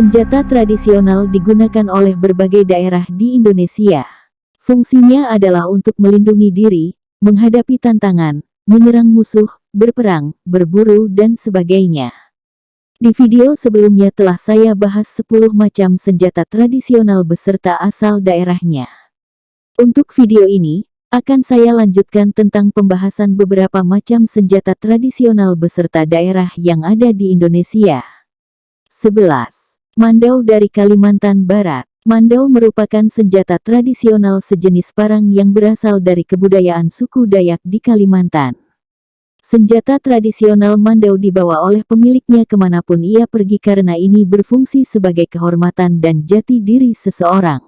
Senjata tradisional digunakan oleh berbagai daerah di Indonesia. Fungsinya adalah untuk melindungi diri, menghadapi tantangan, menyerang musuh, berperang, berburu, dan sebagainya. Di video sebelumnya telah saya bahas 10 macam senjata tradisional beserta asal daerahnya. Untuk video ini, akan saya lanjutkan tentang pembahasan beberapa macam senjata tradisional beserta daerah yang ada di Indonesia. 11. Mandau dari Kalimantan Barat. Mandau merupakan senjata tradisional sejenis parang yang berasal dari kebudayaan suku Dayak di Kalimantan. Senjata tradisional mandau dibawa oleh pemiliknya kemanapun ia pergi karena ini berfungsi sebagai kehormatan dan jati diri seseorang.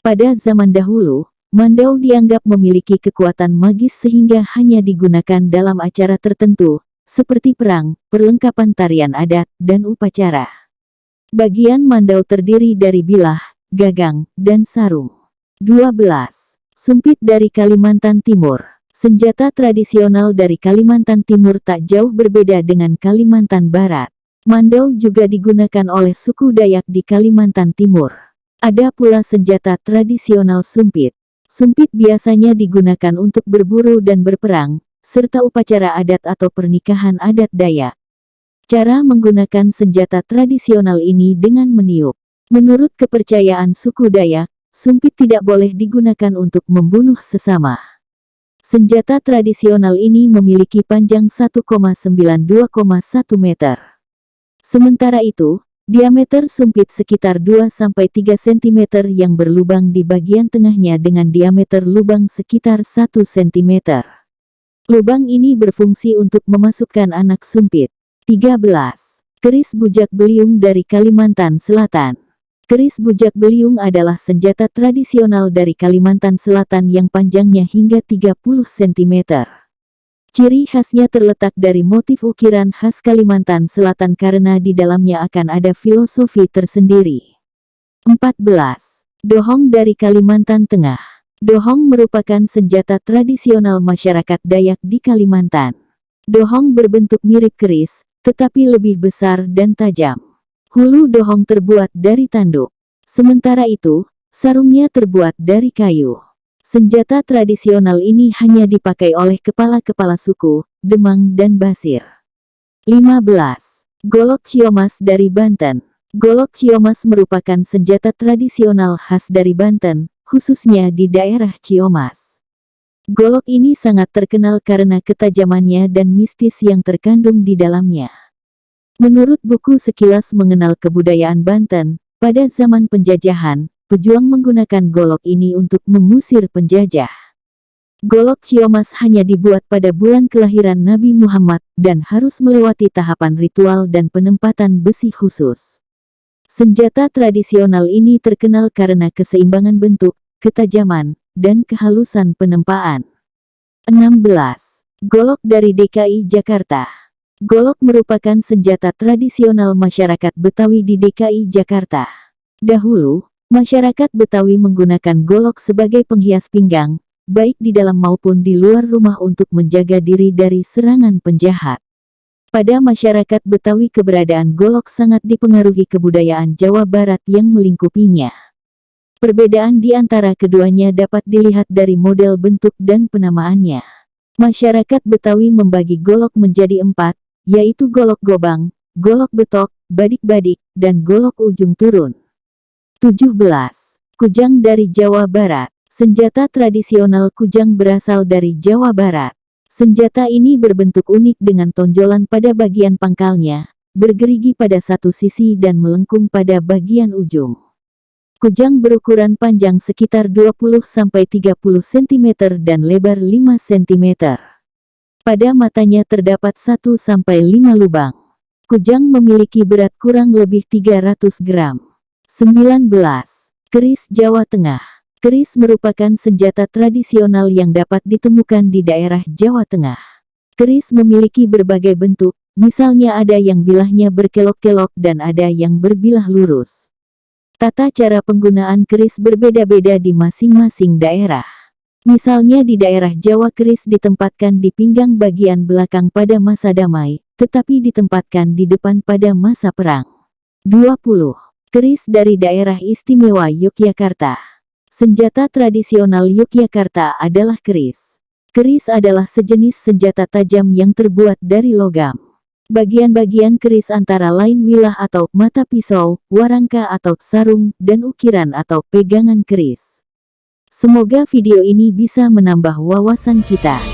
Pada zaman dahulu, mandau dianggap memiliki kekuatan magis sehingga hanya digunakan dalam acara tertentu, seperti perang, perlengkapan tarian adat, dan upacara. Bagian mandau terdiri dari bilah, gagang, dan sarung. 12. Sumpit dari Kalimantan Timur. Senjata tradisional dari Kalimantan Timur tak jauh berbeda dengan Kalimantan Barat. Mandau juga digunakan oleh suku Dayak di Kalimantan Timur. Ada pula senjata tradisional sumpit. Sumpit biasanya digunakan untuk berburu dan berperang, serta upacara adat atau pernikahan adat Dayak. Cara menggunakan senjata tradisional ini dengan meniup. Menurut kepercayaan suku Dayak, sumpit tidak boleh digunakan untuk membunuh sesama. Senjata tradisional ini memiliki panjang 1,92,1 meter. Sementara itu, diameter sumpit sekitar 2-3 cm yang berlubang di bagian tengahnya dengan diameter lubang sekitar 1 cm. Lubang ini berfungsi untuk memasukkan anak sumpit. 13. Keris bujak beliung dari Kalimantan Selatan. Keris bujak beliung adalah senjata tradisional dari Kalimantan Selatan yang panjangnya hingga 30 cm. Ciri khasnya terletak dari motif ukiran khas Kalimantan Selatan karena di dalamnya akan ada filosofi tersendiri. 14. Dohong dari Kalimantan Tengah. Dohong merupakan senjata tradisional masyarakat Dayak di Kalimantan. Dohong berbentuk mirip keris, tetapi lebih besar dan tajam. Hulu dohong terbuat dari tanduk. Sementara itu, sarungnya terbuat dari kayu. Senjata tradisional ini hanya dipakai oleh kepala-kepala suku, Demang dan Basir. 15. Golok Ciomas dari Banten. Golok Ciomas merupakan senjata tradisional khas dari Banten, khususnya di daerah Ciomas. Golok ini sangat terkenal karena ketajamannya dan mistis yang terkandung di dalamnya. Menurut buku Sekilas Mengenal Kebudayaan Banten, pada zaman penjajahan, pejuang menggunakan golok ini untuk mengusir penjajah. Golok Ciomas hanya dibuat pada bulan kelahiran Nabi Muhammad dan harus melewati tahapan ritual dan penempatan besi khusus. Senjata tradisional ini terkenal karena keseimbangan bentuk, ketajaman, dan kehalusan penempaan. 16. Golok dari DKI Jakarta. Golok merupakan senjata tradisional masyarakat Betawi di DKI Jakarta. Dahulu, masyarakat Betawi menggunakan golok sebagai penghias pinggang, baik di dalam maupun di luar rumah untuk menjaga diri dari serangan penjahat. Pada masyarakat Betawi keberadaan golok sangat dipengaruhi kebudayaan Jawa Barat yang melingkupinya. Perbedaan di antara keduanya dapat dilihat dari model bentuk dan penamaannya. Masyarakat Betawi membagi golok menjadi 4, yaitu golok gobang, golok betok, badik-badik, dan golok ujung turun. 17. Kujang dari Jawa Barat. Senjata tradisional kujang berasal dari Jawa Barat. Senjata ini berbentuk unik dengan tonjolan pada bagian pangkalnya, bergerigi pada satu sisi dan melengkung pada bagian ujung. Kujang berukuran panjang sekitar 20-30 cm dan lebar 5 cm. Pada matanya terdapat 1-5 lubang. Kujang memiliki berat kurang lebih 300 gram. 19. Keris Jawa Tengah. Keris merupakan senjata tradisional yang dapat ditemukan di daerah Jawa Tengah. Keris memiliki berbagai bentuk, misalnya ada yang bilahnya berkelok-kelok dan ada yang berbilah lurus. Tata cara penggunaan keris berbeda-beda di masing-masing daerah. Misalnya di daerah Jawa keris ditempatkan di pinggang bagian belakang pada masa damai, tetapi ditempatkan di depan pada masa perang. 20. Keris dari Daerah Istimewa Yogyakarta. Senjata tradisional Yogyakarta adalah keris. Keris adalah sejenis senjata tajam yang terbuat dari logam. Bagian-bagian keris antara lain wilah atau mata pisau, warangka atau sarung, dan ukiran atau pegangan keris. Semoga video ini bisa menambah wawasan kita.